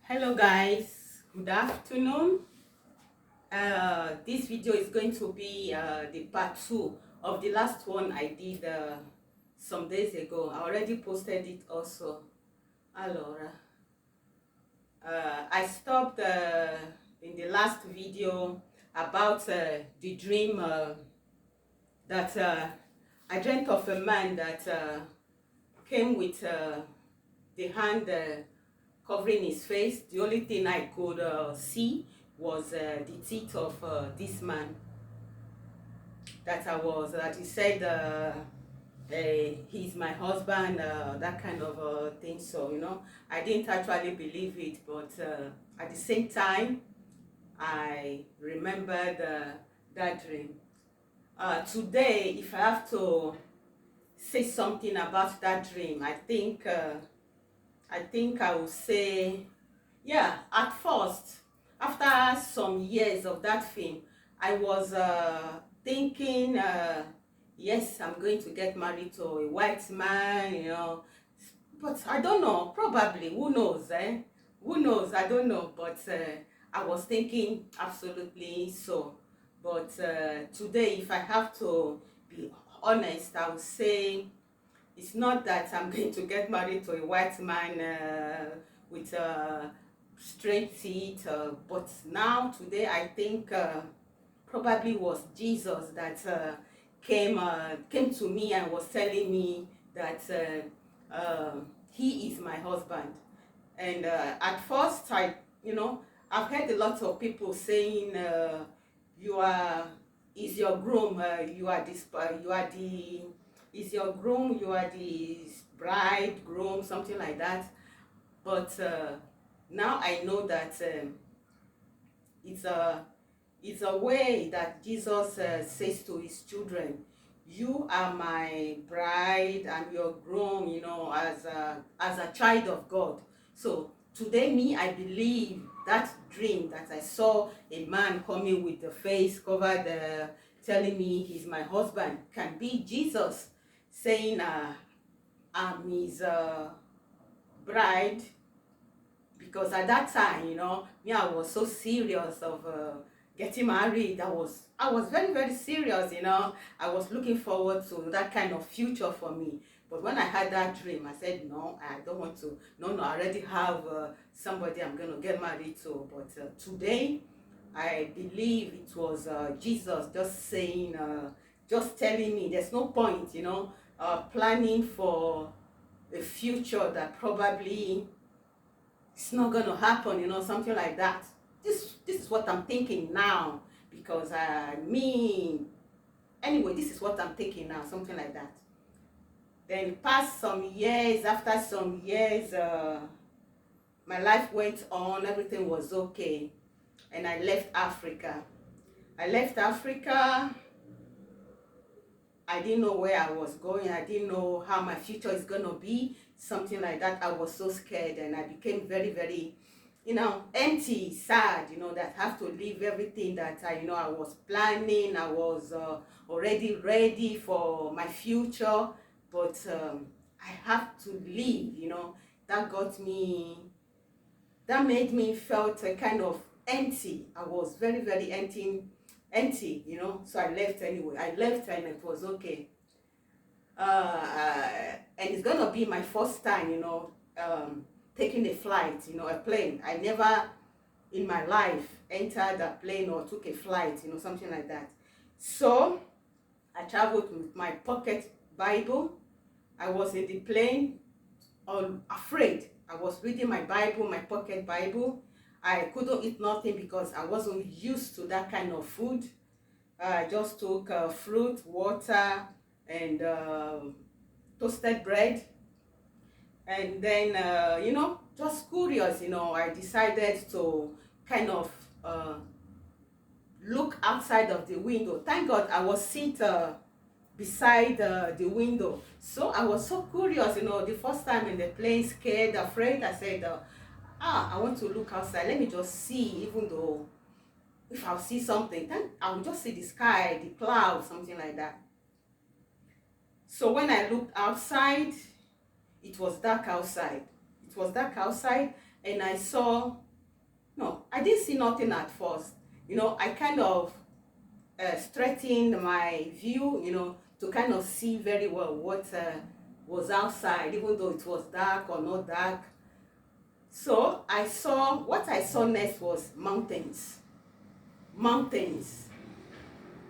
Hello guys, good afternoon. This video is going to be the part 2 of the last one I did some days ago. I already posted it also. Allora, I stopped in the last video about the dream that I dreamt of a man that came with the hand covering his face. The only thing I could see was the teeth of this man. That he said he's my husband, that kind of thing. So, I didn't actually believe it, but at the same time, I remembered that dream. Today, if I have to say something about that dream, I think I will say, yeah, at first, after some years of that film, I was thinking, yes, I'm going to get married to a white man. But I don't know, probably, who knows, eh? Who knows, I don't know, but I was thinking absolutely so. But today, if I have to be honest, I would say it's not that I'm going to get married to a white man with straight teeth, but now today I think probably was Jesus that came to me and was telling me that he is my husband. And at first, I've heard a lot of people saying, "You are is your groom. You are this. You are the is your groom. You are the bride, groom, something like that." But now I know that it's a it's a way that Jesus says to his children, "You are my bride and your groom," as a child of God. So today, me, I believe that dream that I saw a man coming with the face covered, telling me he's my husband, can be Jesus saying, I'm his bride. Because at that time, me, I was so serious of getting married. I was very, very serious. I was looking forward to that kind of future for me. But when I had that dream, I said, no, I don't want to. No, I already have somebody I'm going to get married to. But today, I believe it was Jesus just saying, just telling me there's no point, planning for a future that probably it's not going to happen, something like that. This is what I'm thinking now, because anyway, this is what I'm thinking now, something like that. Then past some years, after some years, my life went on, everything was okay, and I left Africa. I didn't know where I was going. I didn't know how my future is going to be, something like that. I was so scared, and I became very, very, empty, sad, that I have to leave everything that I was planning. I was already ready for my future, but I have to leave, that got me, that made me felt a kind of empty. I was very, very empty, so I left anyway. I left and it was okay. And it's gonna be my first time, taking a flight, a plane. I never in my life entered a plane or took a flight, something like that. So I traveled with my pocket Bible. I was in the plane, afraid. I was reading my Bible, my pocket Bible. I couldn't eat nothing because I wasn't used to that kind of food. I just took fruit, water, and toasted bread. And then, just curious, I decided to kind of look outside of the window. Thank God I was seated beside the window. So I was so curious, the first time in the plane, scared, afraid. I said, I want to look outside. Let me just see, even though if I'll see something, then I'll just see the sky, the clouds, something like that. So when I looked outside, it was dark outside. and I saw, no, I didn't see nothing at first. I kind of straightened my view, to kind of see very well what was outside, even though it was dark or not dark. So what I saw next was mountains. Mountains.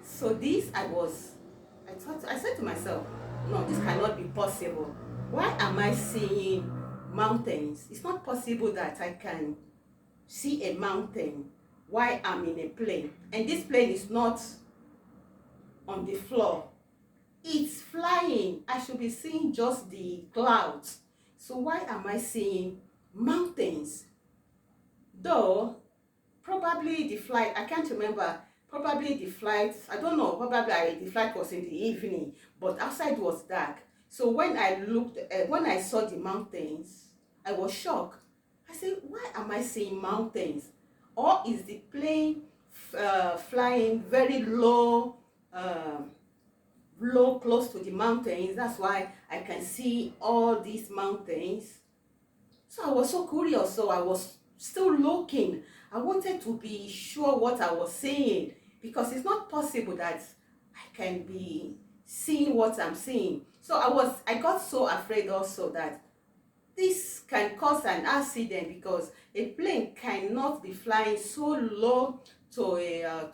So I said to myself, no, this cannot be possible. Why am I seeing mountains? It's not possible that I can see a mountain while I'm in a plane. And this plane is not on the floor. It's flying. I should be seeing just the clouds. So why am I seeing mountains? Though, probably the flight, I can't remember, probably the flight, I don't know, probably the flight was in the evening, but outside was dark. So when I saw the mountains, I was shocked. I said, why am I seeing mountains? Or is the plane flying very low, close to the mountains? That's why I can see all these mountains. So I was so curious, so I was still looking. I wanted to be sure what I was seeing, because it's not possible that I can be seeing what I'm seeing. So I got so afraid also that this can cause an accident, because a plane cannot be flying so low to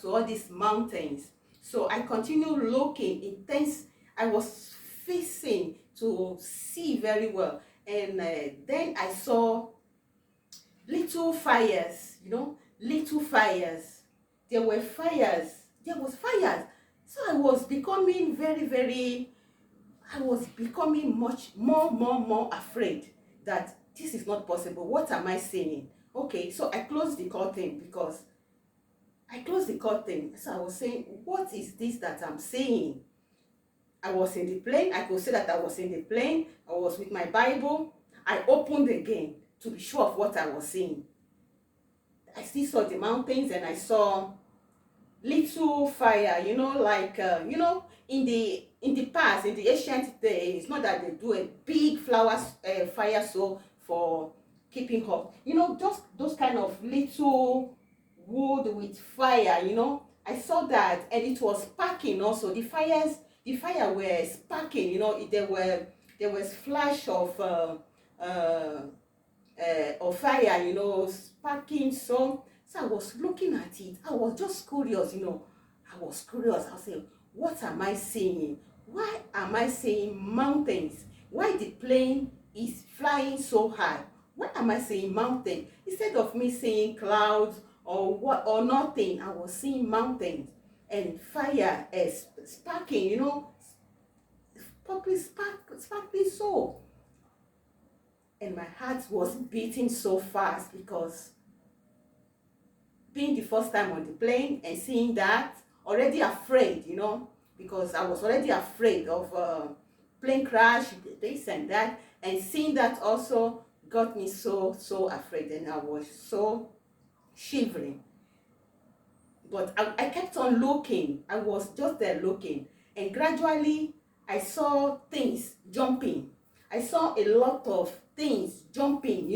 all these mountains. So I continued looking intense. I was facing to see very well, and then I saw little fires, little fires. There were fires. There was fires. So I was becoming much more afraid that this is not possible. What am I saying? Okay, so I closed the curtain, So I was saying, what is this that I'm saying? I was in the plane. I could say that I was in the plane. I was with my Bible. I opened again to be sure of what I was seeing. I still saw the mountains, and I saw little fire, like in the past, in the ancient days. It's not that they do a big fire so for keeping hot, just those kind of little wood with fire. I saw that, and it was sparking also. The fire were sparking. There was flash of fire, sparking. So I was looking at it. I was just curious. I was curious. I was saying, what am I seeing? Why am I seeing mountains? Why the plane is flying so high? Why am I seeing mountains instead of me seeing clouds or nothing? I was seeing mountains and fire sparking, sparkling so. And my heart was beating so fast, because being the first time on the plane and seeing that, already afraid, because I was already afraid of plane crash, this and that, and seeing that also got me so afraid, and I was so shivering. But I kept on looking. I was just there looking, and gradually I saw things jumping. I saw a lot of things jumping,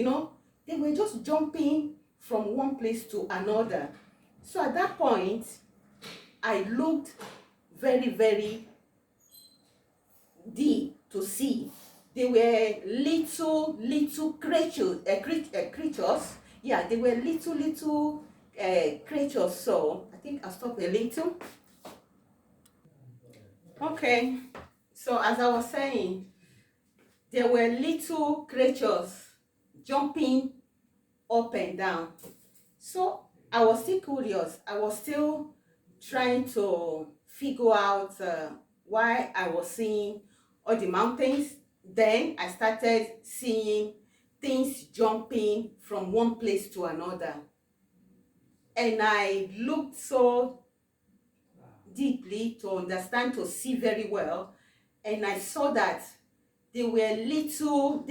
they were just jumping from one place to another. So at that point, I looked very, very deep to see. They were little creatures. Yeah, they were little creatures. So I think I'll stop a little. Okay, so as I was saying, there were little creatures jumping up and down. So I was still curious. I was still trying to figure out why I was seeing all the mountains. Then I started seeing things jumping from one place to another. And I looked so deeply to understand, to see very well. And I saw that they were little.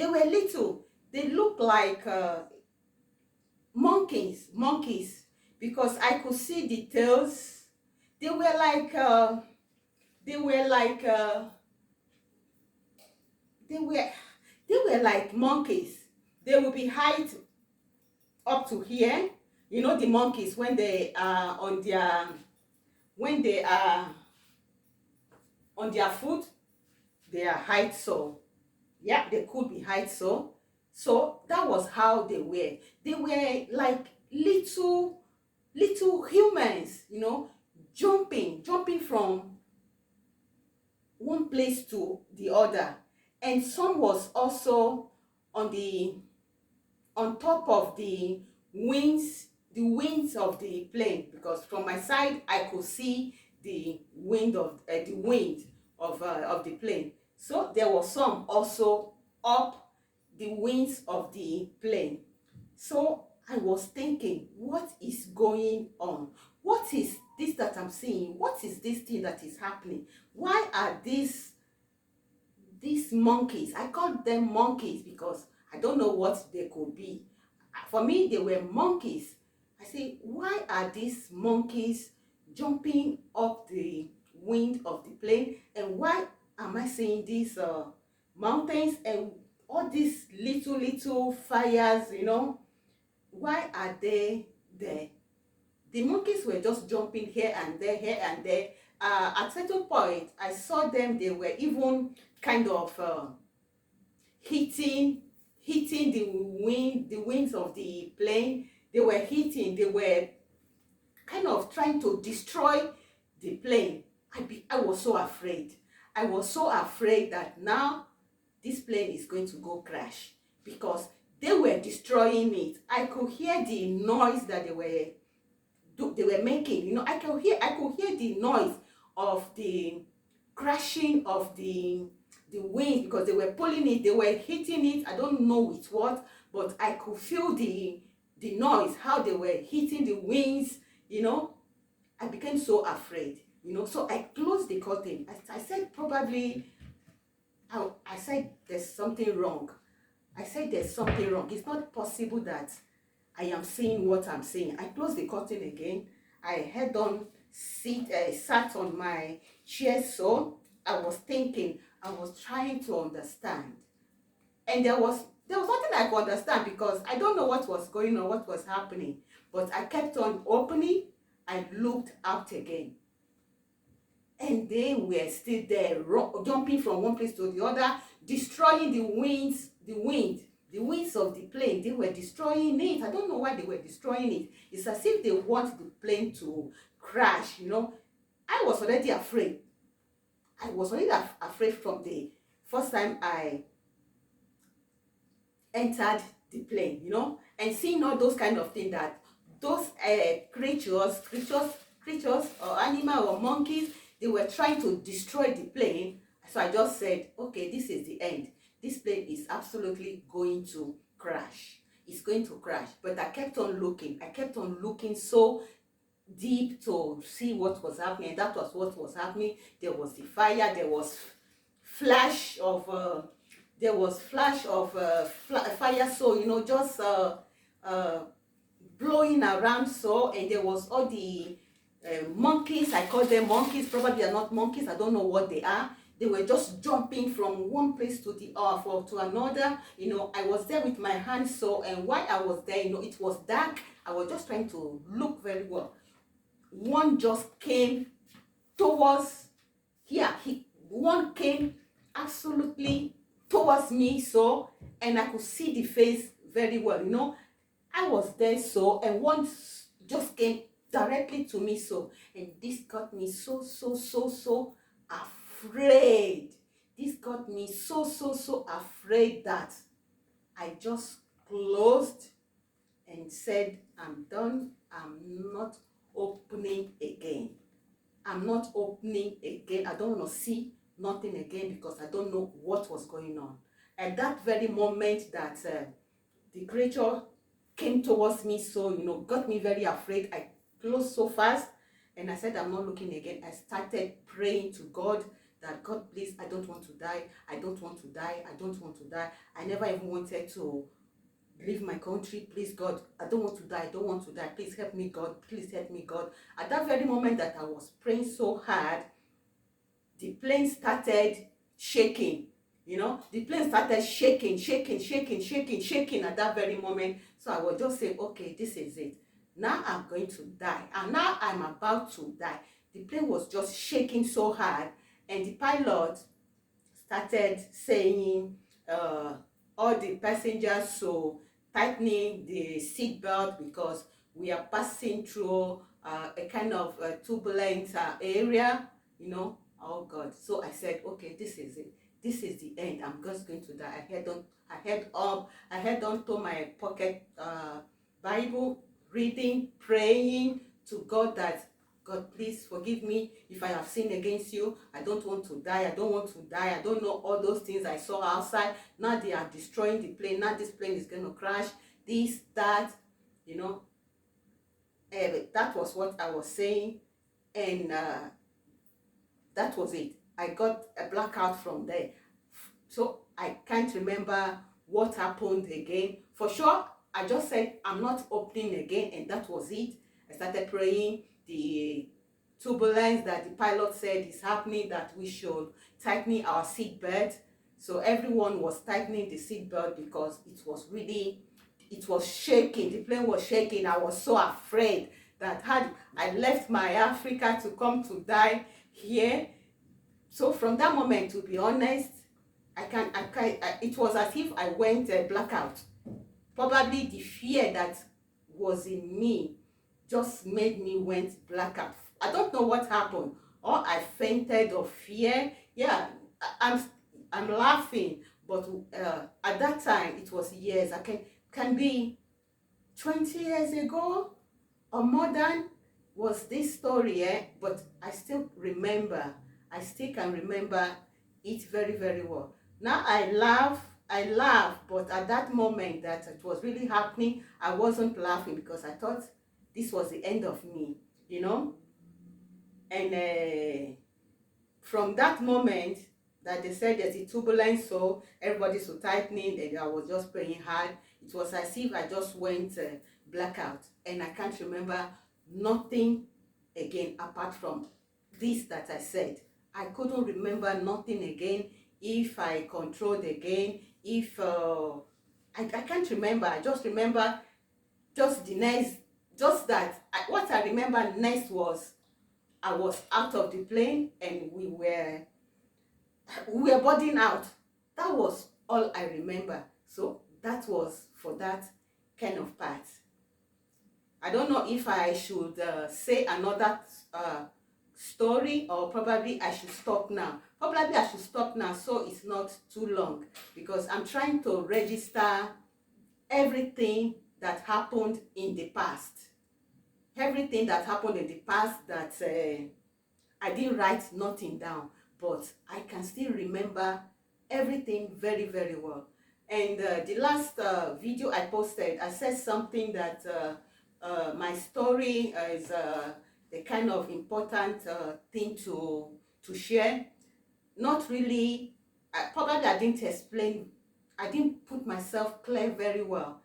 They looked like monkeys, because I could see the tails. They were like they were like monkeys. They would be height up to here. You know the monkeys when they are on their, when they are on their foot, they are height so. Yeah, they could be height so. So that was how they were. They were like little humans, you know, jumping from one place to the other. And some was also on the, on top of the wings of the plane, because from my side I could see the wind of the plane. So there was some also up the wings of the plane. So I was thinking, what is going on? What is this that I'm seeing? What is this thing that is happening? Why are these monkeys, I call them monkeys because I don't know what they could be. For me, they were monkeys. I say, why are these monkeys jumping up the wind of the plane? And why am I seeing these mountains and all these little fires, you know? Why are they there? The monkeys were just jumping here and there, here and there. At certain point, I saw them, they were even kind of hitting the wings of the plane. They were hitting, they were kind of trying to destroy the plane. I was so afraid. I was so afraid that now this plane is going to go crash, because they were destroying it. I could hear the noise that they were making. You know, I could hear the noise of the crashing of the wings, because they were pulling it, they were hitting it. I don't know with what, but I could feel the noise, how they were hitting the wings, you know. I became so afraid, you know. So I closed the curtain. I said, probably, I said, there's something wrong. I said, there's something wrong. It's not possible that I am seeing what I'm seeing. I closed the curtain again. I head on, sat on my chair. So I was thinking, I was trying to understand. And there was nothing I could understand, because I don't know what was going on, what was happening. But I kept on opening. I looked out again. And they were still there, jumping from one place to the other, destroying the wings of the plane. They were destroying it. I don't know why they were destroying it. It's as if they want the plane to crash, you know. I was already afraid. I was already afraid from the first time I entered the plane, you know, and seeing all those kind of things, that those creatures or animal or monkeys, they were trying to destroy the plane. So I just said, okay, this is the end. This plane is absolutely going to crash. It's going to crash. But I kept on looking. I kept on looking so deep to see what was happening. And that was what was happening. There was the fire. There was flash of fire. So, you know, just blowing around. So, and there was all the monkeys. I call them monkeys. Probably are not monkeys. I don't know what they are. They were just jumping from one place to the to another. You know, I was there with my hands. So, and while I was there, you know, it was dark. I was just trying to look very well. One just came towards here. One came absolutely towards me. So, and I could see the face very well. You know, I was there. So, and one just came directly to me. So, and this got me so afraid. This got me so afraid that I just closed and said, I'm done. I'm not opening again. I'm not opening again. I don't want to see nothing again, because I don't know what was going on. At that very moment that the creature came towards me, so, you know, got me very afraid. I closed so fast, and I said, I'm not looking again. I started praying to God that, God, please, I don't want to die. I don't want to die. I don't want to die. I never even wanted to leave my country. Please, God, I don't want to die. I don't want to die. Please help me, God. Please help me, God. At that very moment that I was praying so hard, the plane started shaking. You know, the plane started shaking, shaking, shaking, shaking, shaking at that very moment. So I was just saying, okay, this is it. Now I'm going to die. And now I'm about to die. The plane was just shaking so hard. And the pilot started saying, all the passengers, so tightening the seat belt because we are passing through a kind of turbulent area, you know. Oh God. So I said, okay, this is it. This is the end. I'm just going to die. I head on to my pocket Bible, reading, praying to God that, God, please forgive me if I have sinned against you. I don't want to die. I don't want to die. I don't know all those things I saw outside. Now they are destroying the plane. Now this plane is going to crash. This, that, you know. That was what I was saying. And that was it. I got a blackout from there. So I can't remember what happened again. For sure, I just said, I'm not opening again, and that was it. I started praying. The turbulence that the pilot said is happening, that we should tighten our seat belt. So everyone was tightening the seat belt because it was shaking. The plane was shaking. I was so afraid that had I left my Africa to come to die here. So from that moment, to be honest, it was as if I went blackout. Probably the fear that was in me just made me went blackout. I don't know what happened, or I fainted of fear. Yeah, I'm laughing, but at that time it was years. I can be 20 years ago or more than was this story, but I still remember. I still can remember it very, very well. Now I laugh, but at that moment that it was really happening, I wasn't laughing because I thought this was the end of me, you know. And from that moment that they said there's a turbulence, so everybody's so tightening, and I was just praying hard. It was as if I just went blackout, and I can't remember nothing again apart from this that I said. I couldn't remember nothing again. If I controlled again, if I can't remember. I just remember just the next, just that what I remember next was I was out of the plane and we were boarding out. That was all I remember. So that was for that kind of part. I don't know if I should say another story, or probably I should stop now. Probably I should stop now so it's not too long, because I'm trying to register everything that happened in the past. Everything that happened in the past that I didn't write nothing down, but I can still remember everything very, very well. And the last video I posted, I said something that my story is the kind of important thing to share. Not really, probably I didn't explain, I didn't put myself clear very well.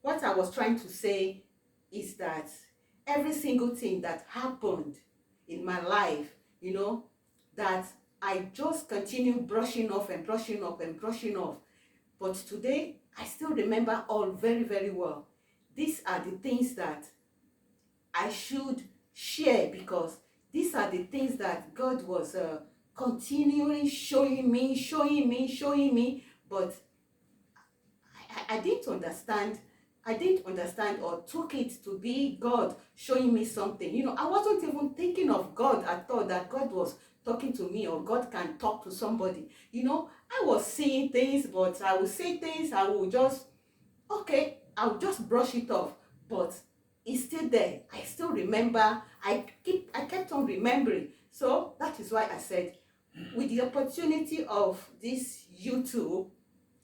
What I was trying to say is that every single thing that happened in my life, you know, that I just continue brushing off and brushing off and brushing off. But today, I still remember all very, very well. These are the things that I should share, because these are the things that God was continually showing me, but I didn't understand. I didn't understand or took it to be God showing me something. You know, I wasn't even thinking of God at all, that God was talking to me or God can talk to somebody. You know, I was seeing things, but I would say things, I would just, okay, I'll just brush it off. But it's still there. I still remember. I kept on remembering. So that is why I said, with the opportunity of this YouTube,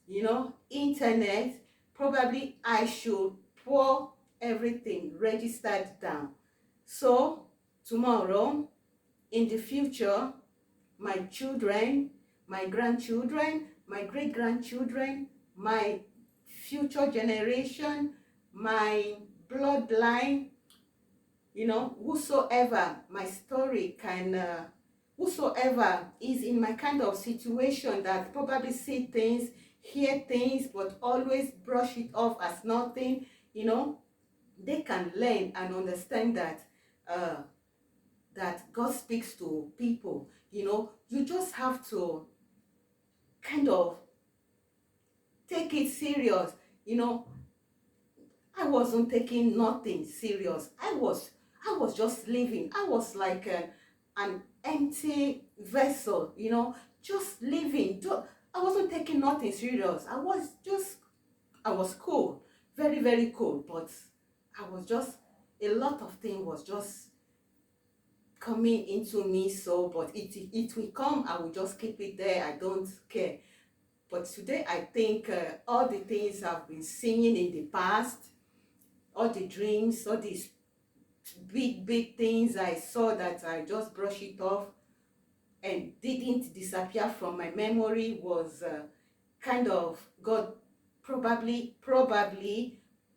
you know, internet, probably I should pour everything registered down. So tomorrow, in the future, my children, my grandchildren, my great-grandchildren, my future generation, my bloodline, you know, whosoever my story can whosoever is in my kind of situation that probably see things, hear things, but always brush it off as nothing, you know, they can learn and understand that that God speaks to people. You know, you just have to kind of take it serious. You know, I wasn't taking nothing serious. I was just living. I was like an empty vessel, you know, just living. I wasn't taking nothing serious. I was cool, very, very cool. But I was just, a lot of things was just coming into me. So, but it will come. I will just keep it there. I don't care. But today, I think all the things I've been seeing in the past, all the dreams, all these big things I saw, that I just brushed it off and didn't disappear from my memory, was kind of God probably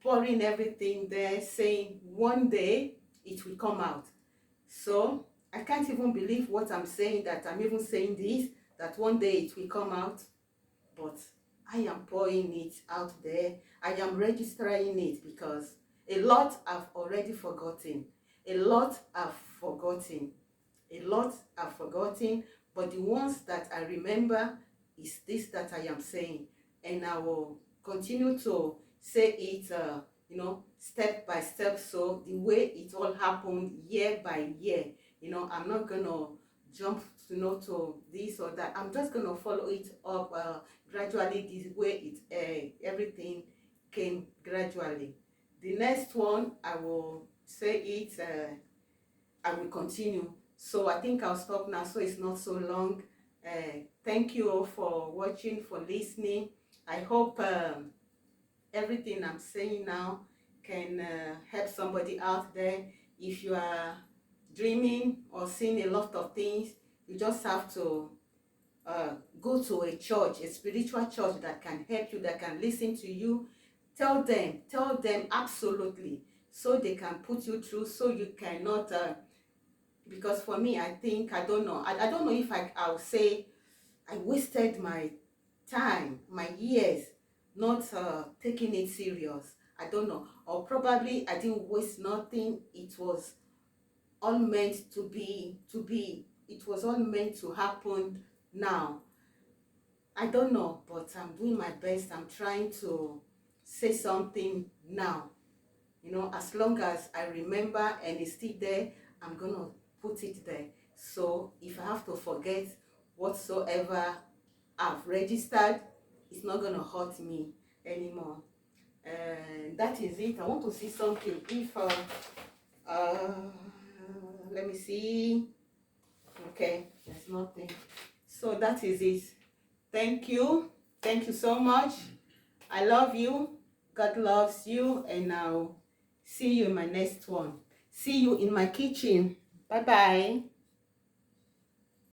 pouring everything there, saying one day it will come out. So I can't even believe what I'm saying, that I'm even saying this, that one day it will come out. But I am pouring it out there. I am registering it, because a lot I've already forgotten. A lot I've forgotten. A lot I've forgotten. But the ones that I remember is this that I am saying. And I will continue to say it, you know, step by step. So the way it all happened year by year, you know, I'm not going to jump to, you know, to this or that. I'm just going to follow it up gradually, this way it everything came gradually. The next one, I will say it, I will continue. So I think I'll stop now, so it's not so long. Thank you all for watching, for listening. I hope everything I'm saying now can help somebody out there. If you are dreaming or seeing a lot of things, you just have to go to a church, a spiritual church that can help you, that can listen to you. Tell them absolutely, so they can put you through, so you cannot because for me, I think, I don't know, I don't know if I'll say I wasted my time, my years, not taking it serious. I don't know, or probably I didn't waste nothing. It was all meant to be, it was all meant to happen now. I don't know, but I'm doing my best. I'm trying to say something now. You know, as long as I remember and it's still there, I'm gonna put it there. So if I have to forget whatsoever I've registered, it's not gonna hurt me anymore. And that is it. I want to see something. If let me see. Okay, there's nothing. So that is it. Thank you. Thank you so much. I love you. God loves you. And I'll see you in my next one. See you in my kitchen. Bye-bye.